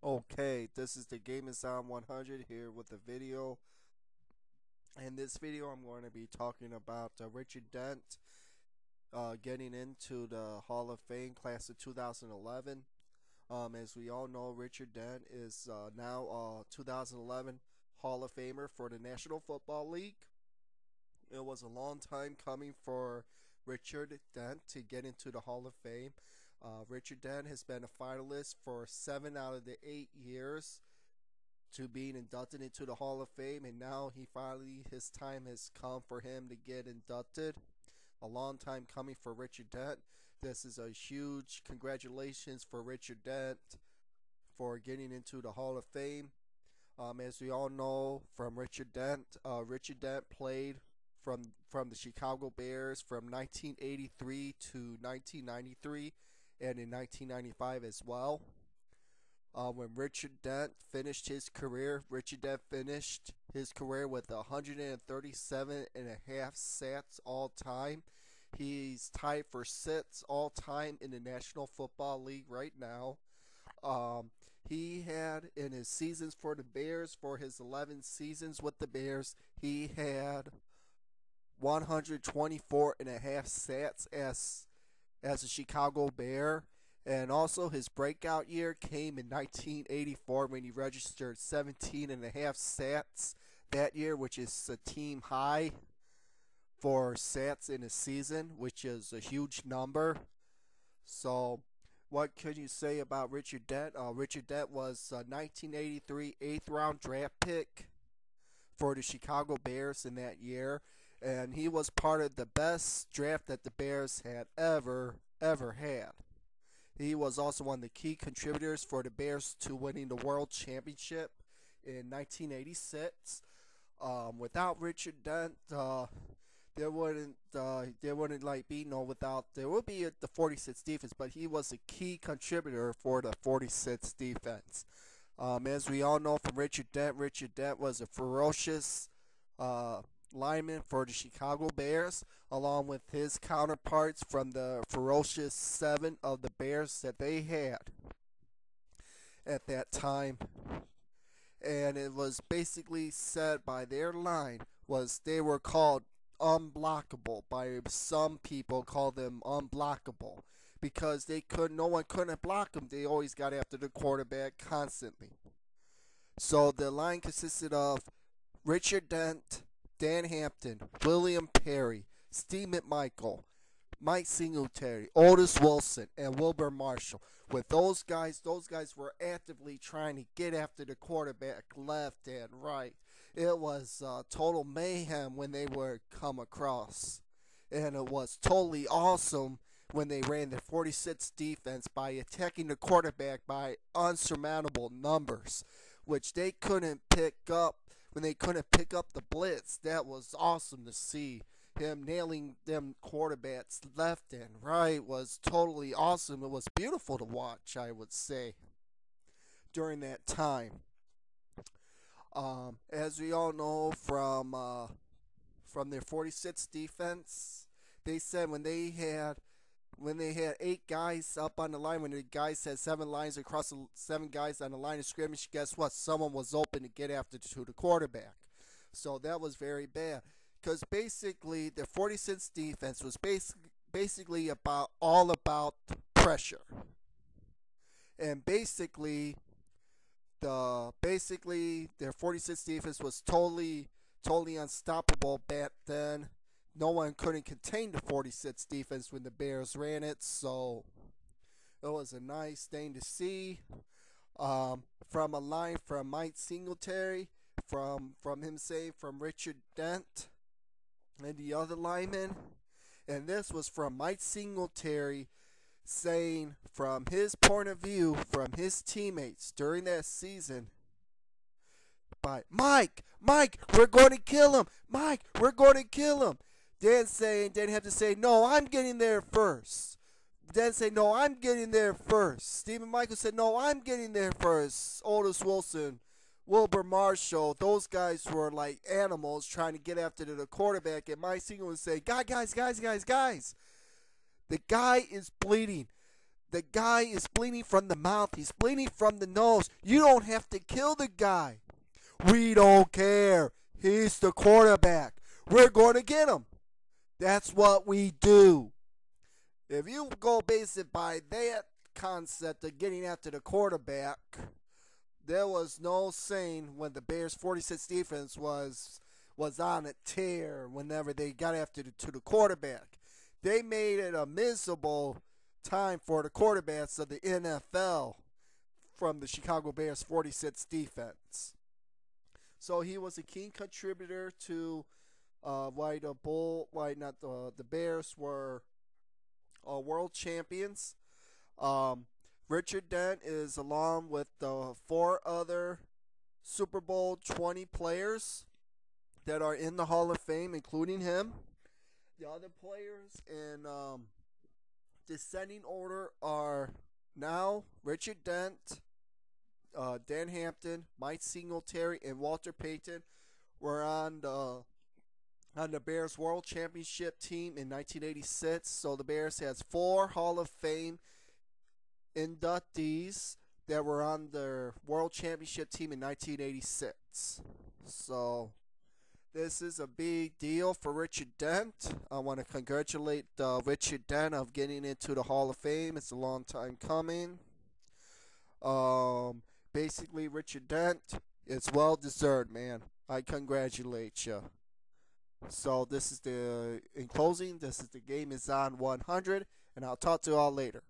Okay, this is the Gaming Sound 100 here with a video. In this video, I'm going to be talking about Richard Dent getting into the Hall of Fame class of 2011. As we all know, Richard Dent is now 2011 Hall of Famer for the National Football League. It was a long time coming for Richard Dent to get into the Hall of Fame. Richard Dent has been a finalist for 7 out of the 8 years to being inducted into the Hall of Fame, and now his time has come for him to get inducted. A long time coming for Richard Dent. This is a huge congratulations for Richard Dent for getting into the Hall of Fame. As we all know from Richard Dent played from the Chicago Bears from 1983 to 1993, and in 1995 as well. When Richard Dent finished his career with 137 and a half sacks all time. He's tied for sixth all time in the National Football League right now. Um, he had in his seasons for the Bears, for his 11 seasons with the Bears, he had 124 and a half sacks as a Chicago Bear. And also his breakout year came in 1984 when he registered 17 and a half sats that year, which is a team high for sats in a season, which is a huge number. So what could you say about Richard Dent? Richard Dent was a 1983 eighth round draft pick for the Chicago Bears in that year, and he was part of the best draft that the Bears had ever had. He was also one of the key contributors for the Bears to winning the World Championship in 1986. Without Richard Dent, there wouldn't like be no without there would be the 46 defense, but he was a key contributor for the 46 defense. As we all know from Richard Dent was a ferocious uh, lineman for the Chicago Bears, along with his counterparts from the ferocious seven of the Bears that they had at that time. And it was basically said by their line was they were called unblockable. By some people call them unblockable because no one couldn't block them. They always got after the quarterback constantly. So the line consisted of Richard Dent, Dan Hampton, William Perry, Steve McMichael, Mike Singletary, Otis Wilson, and Wilbur Marshall. With those guys were actively trying to get after the quarterback left and right. It was total mayhem when they were come across. And it was totally awesome when they ran their 46 defense by attacking the quarterback by unsurmountable numbers, which they couldn't pick up when they couldn't pick up the blitz. That was awesome to see. Him nailing them quarterbacks left and right was totally awesome. It was beautiful to watch, I would say, during that time. As we all know from their 46 defense, they said when they had 8 guys up on the line, when the guys had 7 lines across 7 guys on the line of scrimmage, guess what? Someone was open to get after to the quarterback. So that was very bad. Because basically, the 46 defense was basically all about pressure. And their 46 defense was totally unstoppable back then. No one couldn't contain the 46 defense when the Bears ran it, so it was a nice thing to see. From a line from Mike Singletary, from Richard Dent and the other lineman, and this was from Mike Singletary saying from his point of view, from his teammates during that season, by Mike, we're going to kill him. Mike, we're going to kill him. Didn't have to say, no, I'm getting there first. Dan say, no, I'm getting there first. Stephen Michael said, no, I'm getting there first. Otis Wilson, Wilbur Marshall, those guys were like animals trying to get after the quarterback. And Mike Singer would say, guys, the guy is bleeding. The guy is bleeding from the mouth. He's bleeding from the nose. You don't have to kill the guy. We don't care. He's the quarterback. We're going to get him. That's what we do. If you go base it by that concept of getting after the quarterback, there was no saying when the Bears' 46 defense was on a tear whenever they got after the quarterback. They made it a miserable time for the quarterbacks of the NFL from the Chicago Bears' 46 defense. So he was a key contributor to why the Bears were world champions. Um, Richard Dent is along with the four other Super Bowl 20 players that are in the Hall of Fame, including him. The other players in descending order are now Richard Dent, Dan Hampton, Mike Singletary, and Walter Payton were on the Bears World Championship team in 1986. So the Bears has four Hall of Fame inductees that were on their World Championship team in 1986. So this is a big deal for Richard Dent. I want to congratulate Richard Dent of getting into the Hall of Fame. It's a long time coming. Basically, Richard Dent, it's well deserved, man. I congratulate you. So in closing, this is the Game is on 100, and I'll talk to you all later.